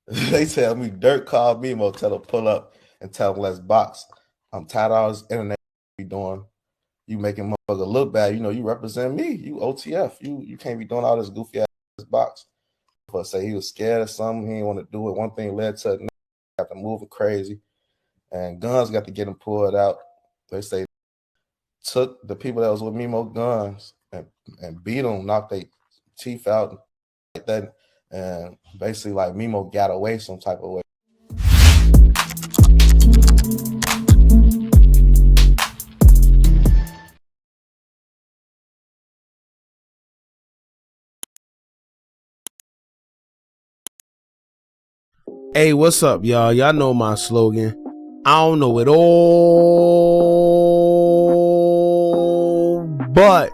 They tell me Durk called Memo, tell him pull up and tell him let's box. I'm tired of all this internet be doing. You making motherfucker look bad. You know, you represent me. You OTF. You can't be doing all this goofy ass box. But say he was scared of something. He didn't want to do it. One thing led to another. Got to moving crazy. And guns got to get him pulled out. They say took the people that was with Memo guns and beat them, knocked their teeth out like that. And basically like Memo got away some type of way. Hey, what's up, y'all? Y'all know my slogan. I don't know it all, but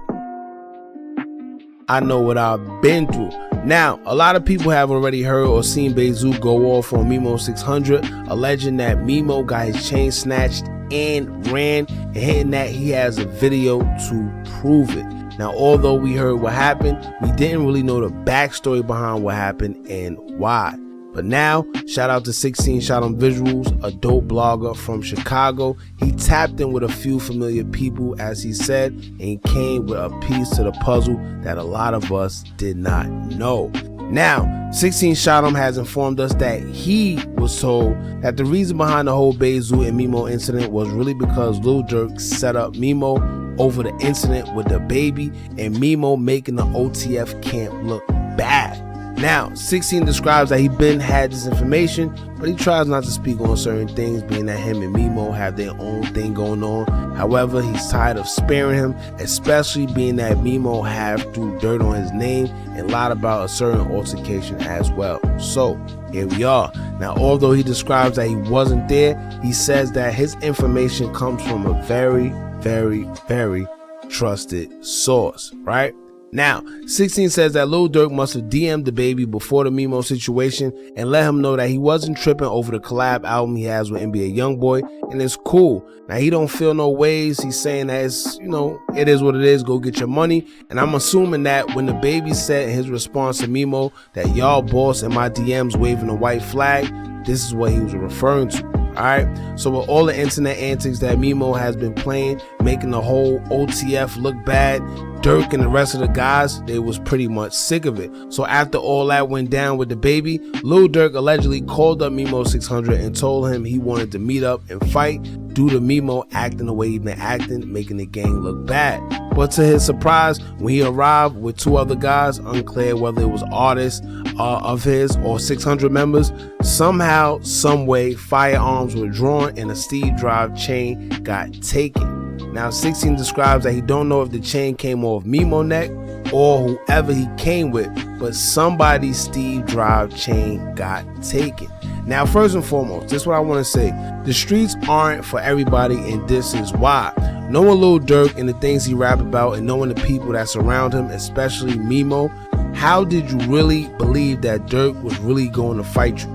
I know what I've been through. Now, a lot of people have already heard or seen Bayzoo go off on Memo600, alleging that Memo got his chain snatched and ran, and hitting that he has a video to prove it. Now, although we heard what happened, we didn't really know the backstory behind what happened and why. But now, shout out to 16Shotem Visualz, a dope blogger from Chicago. He tapped in with a few familiar people, as he said, and he came with a piece to the puzzle that a lot of us did not know. Now, 16Shotem has informed us that he was told that the reason behind the whole Bayzoo and Memo incident was really because Lil Durk set up Memo over the incident with the baby, and Memo making the OTF camp look bad. Now, 16 describes that he been had this information, but he tries not to speak on certain things, being that him and Memo have their own thing going on. However, he's tired of sparing him, especially being that Memo have threw dirt on his name and lied about a certain altercation as well. So, here we are. Now, although he describes that he wasn't there, he says that his information comes from a very, very, very trusted source, right? Now, 16 says that Lil Durk must have DM'd the baby before the Memo situation and let him know that he wasn't tripping over the collab album he has with NBA Youngboy, and it's cool. Now, he don't feel no ways. He's saying that it's, you know, it is what it is. Go get your money. And I'm assuming that when the baby said in his response to Memo that y'all boss in my DMs waving a white flag, this is what he was referring to. Alright, so with all the internet antics that Memo has been playing, making the whole OTF look bad, Durk and the rest of the guys, they was pretty much sick of it. So after all that went down with the baby, Lil Durk allegedly called up Memo600 and told him he wanted to meet up and fight due to Memo acting the way he been acting, making the gang look bad. But to his surprise, when he arrived with two other guys, unclear whether it was artists of his or 600 members, somehow, someway, firearms were drawn and a Steve Drive chain got taken. Now, 16 describes that he don't know if the chain came off Memo neck or whoever he came with, but somebody's Steve Drive chain got taken. Now, first and foremost, this is what I want to say. The streets aren't for everybody, and this is why. Knowing Lil Durk and the things he rap about, and knowing the people that surround him, especially Memo, how did you really believe that Durk was really going to fight you?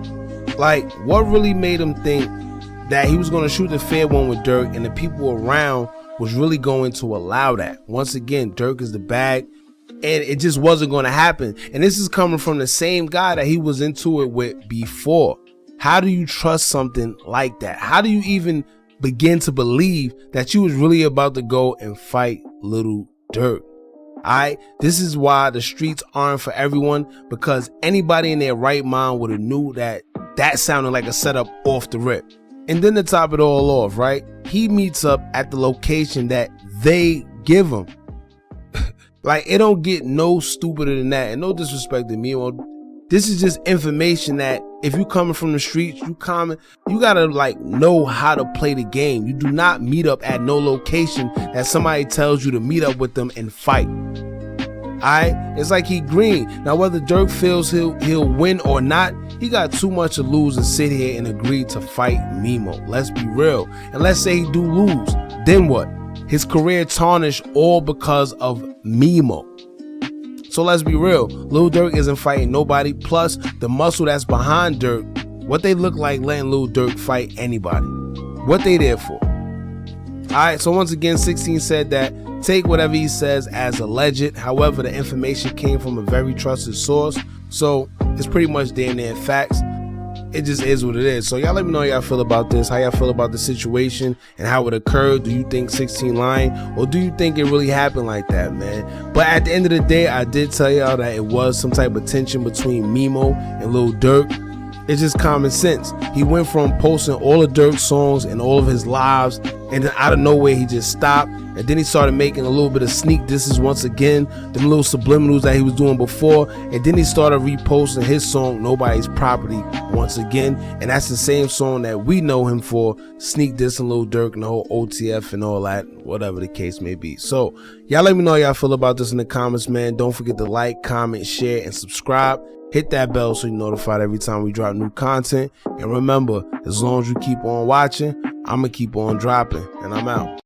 Like, what really made him think that he was going to shoot the fair one with Durk and the people around was really going to allow that? Once again, Durk is the bag, and it just wasn't going to happen. And this is coming from the same guy that he was into it with before. How do you trust something like that? How do you even begin to believe that you was really about to go and fight Lil Durk? Alright, this is why the streets aren't for everyone, because anybody in their right mind would have knew that that sounded like a setup off the rip. And then to top it all off, right, he meets up at the location that they give him. Like, it don't get no stupider than that. And no disrespect to me, this is just information that if you coming from the streets, you gotta like know how to play the game. You do not meet up at no location that somebody tells you to meet up with them and fight. Alright, it's like he green. Now, whether Durk feels he'll win or not, he got too much to lose to sit here and agree to fight Memo. Let's be real. And let's say he do lose, then what? His career tarnished all because of Memo. So let's be real, Lil Durk isn't fighting nobody. Plus, the muscle that's behind Durk, what they look like letting Lil Durk fight anybody. What they there for? Alright, so once again, 16 said that take whatever he says as alleged. However, the information came from a very trusted source, so it's pretty much damn near facts. it just is what it is. So y'all let me know how y'all feel about this, how y'all feel about the situation and how it occurred. Do you think 16 lying, or do you think it really happened like that, man? But at the end of the day, I did tell y'all that it was some type of tension between Memo and Lil Durk. It's just common sense. He went from posting all of Durk's songs and all of his lives, and then out of nowhere he just stopped, and then he started making a little bit of sneak disses once again, them little subliminals that he was doing before, and then he started reposting his song Nobody's Property once again, and that's the same song that we know him for, sneak dissing Lil Durk and the whole OTF and all that, whatever the case may be. So y'all let me know how y'all feel about this in the comments, man. Don't forget to like, comment, share, and subscribe. Hit that bell so you're notified every time we drop new content. And remember, as long as you keep on watching, I'm going to keep on dropping. And I'm out.